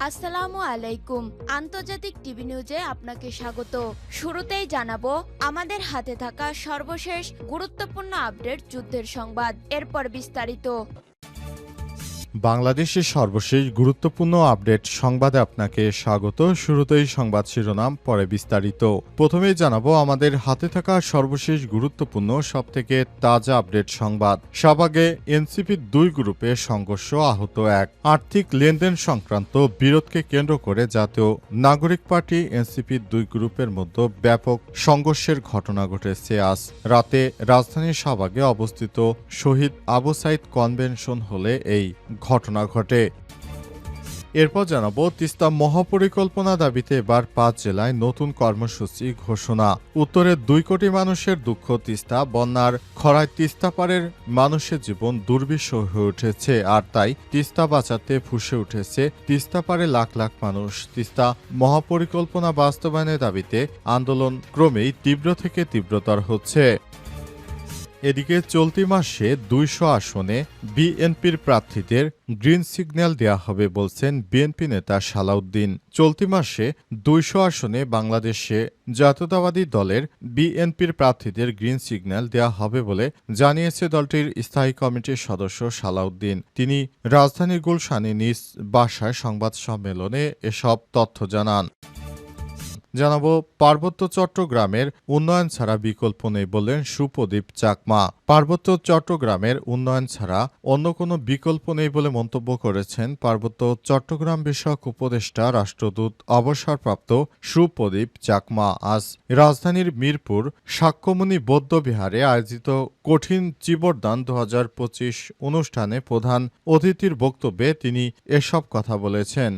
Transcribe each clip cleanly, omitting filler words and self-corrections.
আসসালামু আলাইকুম। আন্তর্জাতিক টিভি নিউজে আপনাকে স্বাগত। শুরুতেই জানাবো আমাদের হাতে থাকা সর্বশেষ গুরুত্বপূর্ণ আপডেট যুদ্ধের সংবাদ, এরপর বিস্তারিত। বাংলাদেশের সর্বশেষ গুরুত্বপূর্ণ আপডেট সংবাদে আপনাকে স্বাগত। শুরুতেই সংবাদ শিরোনাম, পরে বিস্তারিত। প্রথমেই জানাবো আমাদের হাতে থাকা সর্বশেষ গুরুত্বপূর্ণ সবথেকে তাজা আপডেট সংবাদ। শাহবাগে এনসিপির দুই গ্রুপে সংঘর্ষ, আহত এক। আর্থিক লেনদেন সংক্রান্ত বিরোধকে কেন্দ্র করে জাতীয় নাগরিক পার্টি এনসিপির দুই গ্রুপের মধ্যে ব্যাপক সংঘর্ষের ঘটনা ঘটেছে আজ রাতে রাজধানীর শাহবাগে অবস্থিত শহীদ আবু সাইদ কনভেনশন হলে এই ঘটনা ঘটে। এরপর জানাবো তিস্তা মহাপরিকল্পনা দাবিতে এবার ৫ জেলায় নতুন কর্মসূচি ঘোষণা। উত্তরের ২ কোটি মানুষের দুঃখ তিস্তা বন্যার খরায় তিস্তা পাড়ের মানুষের জীবন দুর্বিষহ হয়ে উঠেছে, আর তাই তিস্তা বাঁচাতে ফুঁসে উঠেছে তিস্তা পাড়ে লাখ লাখ মানুষ। তিস্তা মহাপরিকল্পনা বাস্তবায়নের দাবিতে আন্দোলন ক্রমেই তীব্র থেকে তীব্রতর হচ্ছে। এদিকে চলতি মাসে ২০০ আসনে বিএনপির প্রার্থীদের গ্রিন সিগন্যাল দেয়া হবে বলছেন বিএনপি নেতা সালাউদ্দিন। চলতি মাসে ২০০ আসনে বাংলাদেশে জাতীয়তাবাদী দলের বিএনপির প্রার্থীদের গ্রিন সিগন্যাল দেয়া হবে বলে জানিয়েছে দলটির স্থায়ী কমিটির সদস্য সালাউদ্দিন। তিনি রাজধানীর গুলশানে নিজ বাসায় সংবাদ সম্মেলনে এসব তথ্য জানান। জানাবো পার্বত্য চট্টগ্রামের উন্নয়ন ছাড়া বিকল্প নেই বললেন সুপ্রদীপ চাকমা। পার্বত্য চট্টগ্রামের উন্নয়ন ছাড়া অন্য কোনো বিকল্প নেই বলে মন্তব্য করেছেন পার্বত্য চট্টগ্রাম বিষয়ক উপদেষ্টা রাষ্ট্রদূত অবসরপ্রাপ্ত সুপ্রদীপ চাকমা। আজ রাজধানীর মিরপুর সাক্ষ্যমণি বৌদ্ধবিহারে আয়োজিত কঠিন চিবরদান ২০২৫ অনুষ্ঠানে প্রধান অতিথির বক্তব্যে তিনি এসব কথা বলেছেন।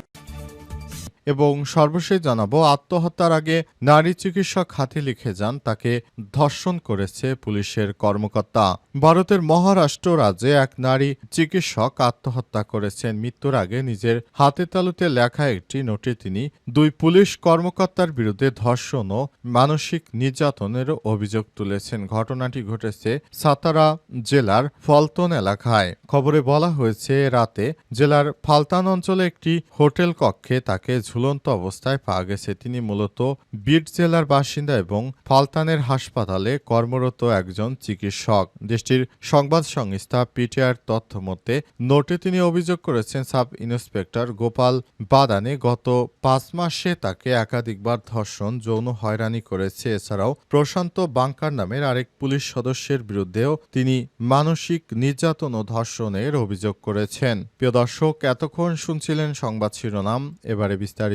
এবং সর্বশেষ জানাবো আত্মহত্যার আগে নারী চিকিৎসক হাতে লিখে যান তাকে ধর্ষণ করেছে পুলিশের কর্মকর্তা। ভারতের মহারাষ্ট্র রাজ্যে এক নারী চিকিৎসক আত্মহত্যা করেছেন। মৃত্যুর আগে নিজের হাতে তালুতে লেখা একটি নোটে তিনি দুই পুলিশ কর্মকর্তার বিরুদ্ধে ধর্ষণ ও মানসিক নির্যাতনের অভিযোগ তুলেছেন। ঘটনাটি ঘটেছে সাতারা জেলার ফলতন এলাকায়। খবরে বলা হয়েছে রাতে জেলার ফালতান অঞ্চলে একটি হোটেল কক্ষে তাকে ঝুলন্ত অবস্থায় পাওয়া গেছে। তিনি মূলত বিড জেলার বাসিন্দা এবং ফালতানের হাসপাতালে কর্মরত একজন চিকিৎসক। দেশটির সংবাদ সংস্থা পিটিআর তথ্য মতে নোটে তিনি অভিযোগ করেছেন সাব ইন্সপেক্টর গোপাল বাদানে গত ৫ মাসে তাকে একাধিকবার ধর্ষণ, যৌন হয়রানি করেছে। এছাড়াও প্রশান্ত বাংকার নামের আরেক পুলিশ সদস্যের বিরুদ্ধেও তিনি মানসিক নির্যাতন ও ধর্ষণের অভিযোগ করেছেন। প্রিয় দর্শক, এতক্ষণ শুনছিলেন সংবাদ শিরোনাম, এবারে বিস্তারিত।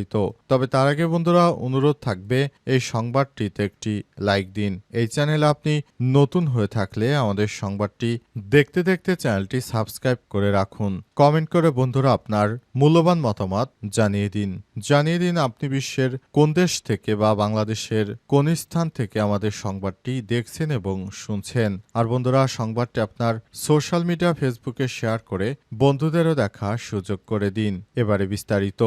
তবে তার আগে বন্ধুরা অনুরোধ থাকবে এই সংবাদটিতে একটি লাইক দিন। এই চ্যানেলে আপনি নতুন হয়ে থাকলে আমাদের সংবাদটি দেখতে দেখতে চ্যানেলটি সাবস্ক্রাইব করে রাখুন। কমেন্ট করে বন্ধুরা আপনার মূল্যবান মতামত জানিয়ে দিন আপনি বিশ্বের কোন দেশ থেকে বা বাংলাদেশের কোন স্থান থেকে আমাদের সংবাদটি দেখছেন এবং শুনছেন। আর বন্ধুরা সংবাদটি আপনার সোশ্যাল মিডিয়া ফেসবুকে শেয়ার করে বন্ধুদেরও দেখার সুযোগ করে দিন। এবারে বিস্তারিত।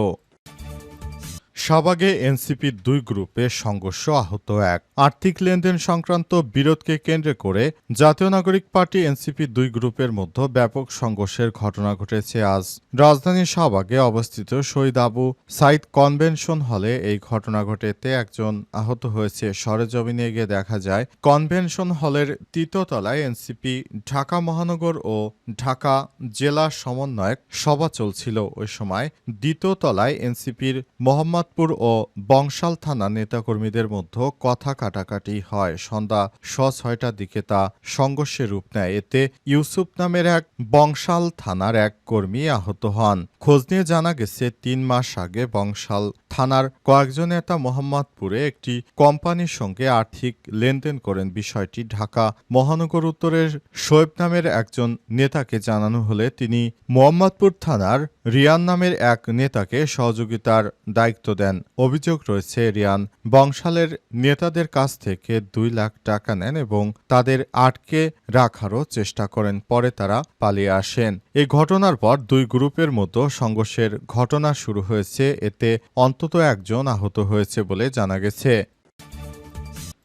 শাহবাগে এনসিপির দুই গ্রুপে সংঘর্ষ, আহত এক। আর্থিক লেনদেন সংক্রান্ত বিরোধকে কেন্দ্র করে জাতীয় নাগরিক পার্টি এনসিপির দুই গ্রুপের মধ্যে ব্যাপক সংঘর্ষের ঘটনা ঘটেছে আজ রাজধানীর শাহবাগে অবস্থিত শহীদ আবু সাইদ কনভেনশন হলে। এই ঘটনা ঘটেতে একজন আহত হয়েছে। সরেজমিনে গিয়ে দেখা যায় কনভেনশন হলের তৃতীয়তলায় এনসিপি ঢাকা মহানগর ও ঢাকা জেলা সমন্বয়ক সভা চলছিল। ওই সময় দ্বিতীয় তলায় এনসিপির মোহাম্মদপুর ও বংশাল থানা নেতাকর্মীদের মধ্যে কথা কাটাকাটি হয়। সন্ধ্যা ৬:০০টার দিকে তা সংঘর্ষে রূপ নেয়। এতে ইউসুফ নামের এক বংশাল থানার এক কর্মী আহত হন। খোঁজ নিয়ে জানা গেছে ৩ মাস আগে বংশাল থানার কয়েকজন নেতা মোহাম্মদপুরে একটি কোম্পানির সঙ্গে আর্থিক লেনদেন করেন। বিষয়টি ঢাকা মহানগর উত্তরের শোয়েব নামের একজন নেতাকে জানানো হলে তিনি মোহাম্মদপুর থানার রিয়ান নামের এক নেতাকে সহযোগিতার দায়িত্ব দেন। অভিযোগ রয়েছে রিয়ান বংশালের নেতাদের কাছ থেকে ২ লাখ টাকা নেন এবং তাদের আটকে রাখারও চেষ্টা করেন। পরে তারা পালিয়ে আসেন। এই ঘটনার পর দুই গ্রুপের মধ্যে সংঘর্ষের ঘটনা শুরু হয়েছে। এতে অন্তত একজন আহত হয়েছে বলে জানা গেছে।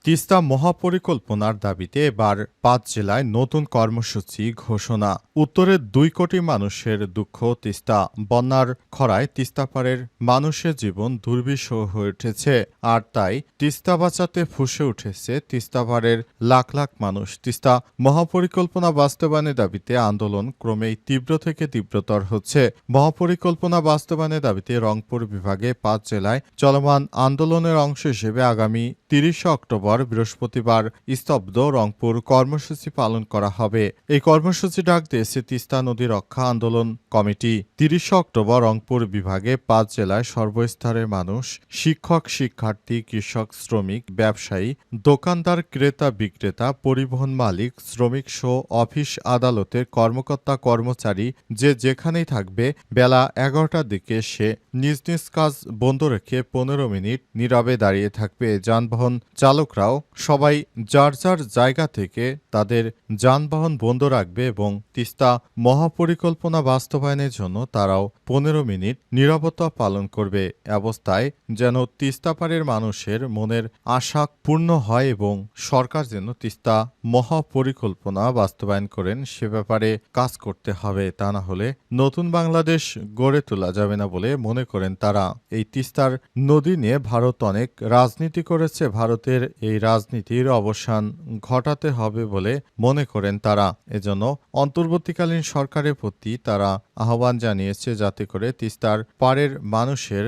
তিস্তা মহাপরিকল্পনার দাবিতে এবার ৫ জেলায় নতুন কর্মসূচি ঘোষণা। উত্তরের ২ কোটি মানুষের দুঃখ তিস্তা বন্যার খরায় তিস্তাপাড়ের মানুষের জীবন দুর্বিষহ হয়ে উঠেছে। আর তাই তিস্তা বাঁচাতে ফুঁসে উঠেছে তিস্তাপাড়ের লাখ লাখ মানুষ। তিস্তা মহাপরিকল্পনা বাস্তবায়নের দাবিতে আন্দোলন ক্রমেই তীব্র থেকে তীব্রতর হচ্ছে। মহাপরিকল্পনা বাস্তবায়নের দাবিতে রংপুর বিভাগে ৫ জেলায় চলমান আন্দোলনের অংশ হিসেবে আগামী ৩০ অক্টোবর বৃহস্পতিবার স্তব্ধ রংপুর কর্মসূচি পালন করা হবে। এই কর্মসূচি ডাক দিয়েছে তিস্তা নদী রক্ষা আন্দোলন কমিটি। ৩০ অক্টোবর রংপুর বিভাগে ৫ জেলায় সর্বস্তরের মানুষ, শিক্ষক, শিক্ষার্থী, কৃষক, শ্রমিক, ব্যবসায়ী, দোকানদার, ক্রেতা, বিক্রেতা, পরিবহন মালিক, শ্রমিক সহ অফিস আদালতের কর্মকর্তা কর্মচারী যে যেখানেই থাকবে বেলা ১১টার দিকে সে নিজ নিজ কাজ বন্ধ রেখে ১৫ মিনিট নীরবে দাঁড়িয়ে থাকবে। যানবাহন চালকরাও সবাই যার যার জায়গা থেকে তাদের যানবাহন বন্ধ রাখবে এবং তিস্তা মহাপরিকল্পনা বাস্তবায়নের জন্য তারাও ১৫ মিনিট নীরবতা পালন করবে। অবস্থায় যেন তিস্তাপাড়ের মানুষের মনের আশা পূর্ণ হয় এবং সরকার যেন তিস্তা মহাপরিকল্পনা বাস্তবায়ন করেন সে ব্যাপারে কাজ করতে হবে। তা না হলে নতুন বাংলাদেশ গড়ে তোলা যাবে না বলে মনে করেন তারা। এই তিস্তার নদী নিয়ে ভারত অনেক রাজনীতি করেছে। ভারতের এই রাজনীতির অবসান ঘটাতে হবে বলে মনে করেন তারা। এজন্য অন্তর্বর্তীকালীন সরকারের প্রতি তারা আহ্বান জানিয়েছে যাতে করে তিস্তার পাড়ের মানুষের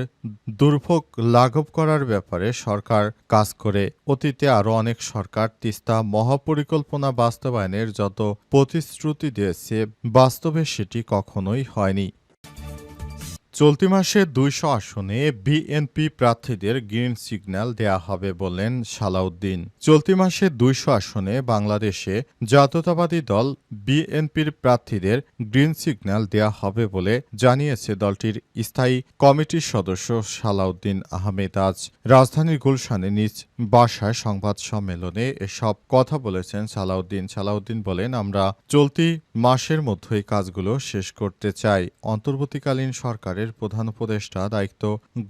দুর্ভোগ লাঘব করার ব্যাপারে সরকার কাজ করে। অতীতে আরও অনেক সরকার তিস্তা মহাপরিকল্পনা বাস্তবায়নের যত প্রতিশ্রুতি দিয়েছে বাস্তবে সেটি কখনোই হয়নি। চলতি মাসে ২০০ আসনে বিএনপি প্রার্থীদের গ্রিন সিগন্যাল দেয়া হবে বললেন সালাউদ্দিন। চলতি মাসে ২০০ আসনে বাংলাদেশে জাতীয়তাবাদী দল বিএনপির প্রার্থীদের গ্রিন সিগন্যাল দেয়া হবে বলে জানিয়েছে দলটির স্থায়ী কমিটির সদস্য সালাউদ্দিন আহমেদ। আজ রাজধানীর গুলশানে নিজ বাসায় সংবাদ সম্মেলনে এসব কথা বলেছেন সালাউদ্দিন। সালাউদ্দিন বলেন, আমরা চলতি মাসের মধ্যেই কাজগুলো শেষ করতে চাই। অন্তর্বর্তীকালীন সরকারের প্রধান উপদেষ্টা দায়িত্ব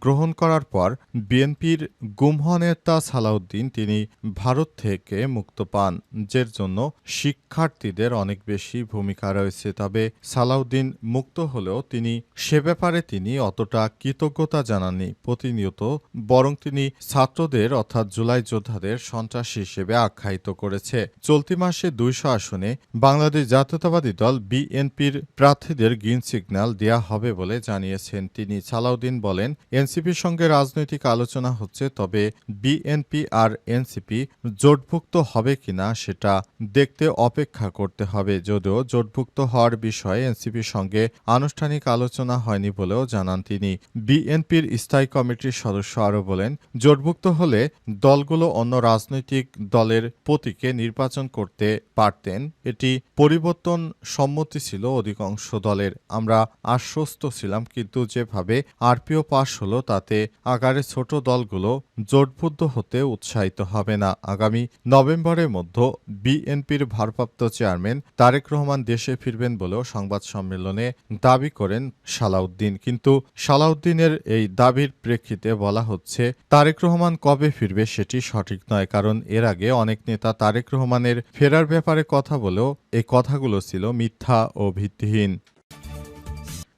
গ্রহণ করার পর বিএনপির গুমহ নেতা সালাউদ্দিন তিনি ভারত থেকে মুক্ত পান, যার জন্য শিক্ষার্থীদের অনেক বেশি ভূমিকা রয়েছে। তবে সালাউদ্দিন মুক্ত হলেও তিনি সে ব্যাপারে তিনি অতটা কৃতজ্ঞতা জানাননি প্রতিনিয়ত, বরং তিনি ছাত্রদের অর্থাৎ জুলাই যোদ্ধাদের সন্ত্রাসী হিসেবে আখ্যায়িত করেছে। চলতি মাসে ২০০ আসনে বাংলাদেশ জাতীয়তাবাদী দল বিএনপির প্রার্থীদের গ্রিন সিগন্যাল দেয়া হবে বলে জানিয়েছেন তিনি। সালাউদ্দিন বলেন, এনসিপির সঙ্গে রাজনৈতিক আলোচনা হচ্ছে, তবে বিএনপি আর এনসিপি জোটভুক্ত হবে কিনা সেটা দেখতে অপেক্ষা করতে হবে। যদিও জোটভুক্ত হওয়ার বিষয়ে এনসিপির সঙ্গে আনুষ্ঠানিক আলোচনা হয়নি বলেও জানান তিনি। বিএনপির স্থায়ী কমিটির সদস্য আরও বলেন, জোটভুক্ত হলে দলগুলো অন্য রাজনৈতিক দলের প্রতীকে নির্বাচন করতে পারতেন। এটি পরিবর্তন সম্মতি ছিল অধিকাংশ দলের। আমরা আশ্বস্ত ছিলাম, কিন্তু যেভাবে আরপিও পাশ হলো তাতে আকারে ছোট দলগুলো জোটবদ্ধ হতে উৎসাহিত হবে না। আগামী নভেম্বরের মধ্যে বিএনপির ভারপ্রাপ্ত চেয়ারম্যান তারেক রহমান দেশে ফিরবেন বলেও সংবাদ সম্মেলনে দাবি করেন সালাউদ্দিন। কিন্তু সালাউদ্দিনের এই দাবির প্রেক্ষিতে বলা হচ্ছে, তারেক রহমান কবে ফিরবে সেটি সঠিক নয়, কারণ এর আগে অনেক নেতা তারেক রহমানের ফেরার ব্যাপারে কথা বলেও এই কথাগুলো ছিল মিথ্যা ও ভিত্তিহীন।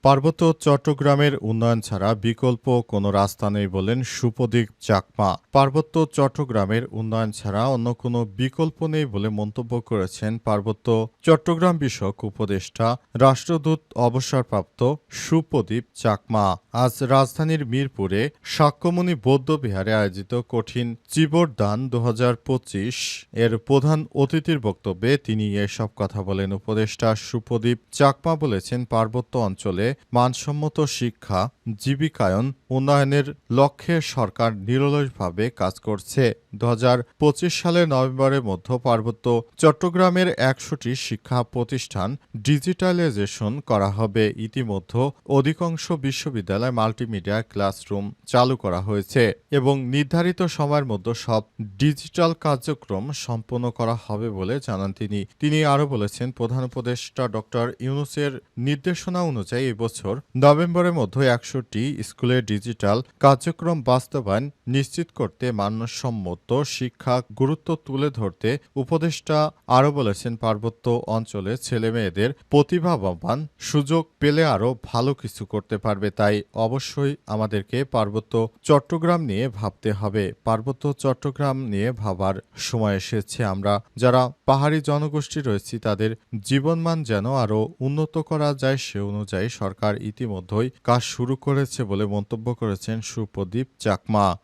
পার্বত্য চট্টগ্রামের উন্নয়ন ছাড়া বিকল্প কোনো রাস্তা নেই বলেন সুপ্রদীপ চাকমা। পার্বত্য চট্টগ্রামের উন্নয়ন ছাড়া অন্য কোনো বিকল্প নেই বলে মন্তব্য করেছেন পার্বত্য চট্টগ্রাম বিষয়ক উপদেষ্টা রাষ্ট্রদূত অবসরপ্রাপ্ত সুপ্রদীপ চাকমা। আজ রাজধানীর মিরপুরে শাক্যমুনি বৌদ্ধ বিহারে আয়োজিত কঠিন চিবরদান ২০২৫ এর প্রধান অতিথির বক্তব্যে তিনি এসব কথা বলেন। উপদেষ্টা সুপ্রদীপ চাকমা বলেছেন, পার্বত্য অঞ্চলে মানসম্মত শিক্ষা জীবিকায়ন উন্নয়নের লক্ষ্যে সরকার নিরলসভাবে কাজ করছে। ২০২৫ সালের নভেম্বরের মধ্যে পার্বত্য চট্টগ্রামের ১০০টি শিক্ষা প্রতিষ্ঠান ডিজিটালাইজেশন করা হবে। ইতিমধ্যে অধিকাংশ বিশ্ববিদ্যালয় মাল্টিমিডিয়া ক্লাসরুম চালু করা হয়েছে এবং নির্ধারিত সময়ের মধ্যে সব ডিজিটাল কার্যক্রম সম্পন্ন করা হবে বলে জানান তিনি। তিনি আরও বলেছেন, প্রধান উপদেষ্টা ডক্টর ইউনূসের নির্দেশনা অনুযায়ী এবছর নভেম্বরের মধ্যে 65 স্কুলে ডিজিটাল কার্যক্রম বাস্তবায়ন নিশ্চিত করতে মানসম্মত শিক্ষা গুরুত্ব তুলে ধরতে উপদেষ্টা আরও বলেছেন, পার্বত্য অঞ্চলে ছেলেমেয়েদের প্রতিভাবান সুযোগ পেলে আরও ভালো কিছু করতে পারবে। তাই অবশ্যই আমাদেরকে পার্বত্য চট্টগ্রাম নিয়ে ভাবতে হবে। পার্বত্য চট্টগ্রাম নিয়ে ভাবার সময় এসেছে। আমরা যারা পাহাড়ি জনগোষ্ঠী রয়েছি তাদের জীবনমান যেন আরও উন্নত করা যায়, সে অনুযায়ী সরকার ইতিমধ্যেই কাজ শুরু করেছে বলে মন্তব্য করেছেন সুপ্রদীপ চাকমা।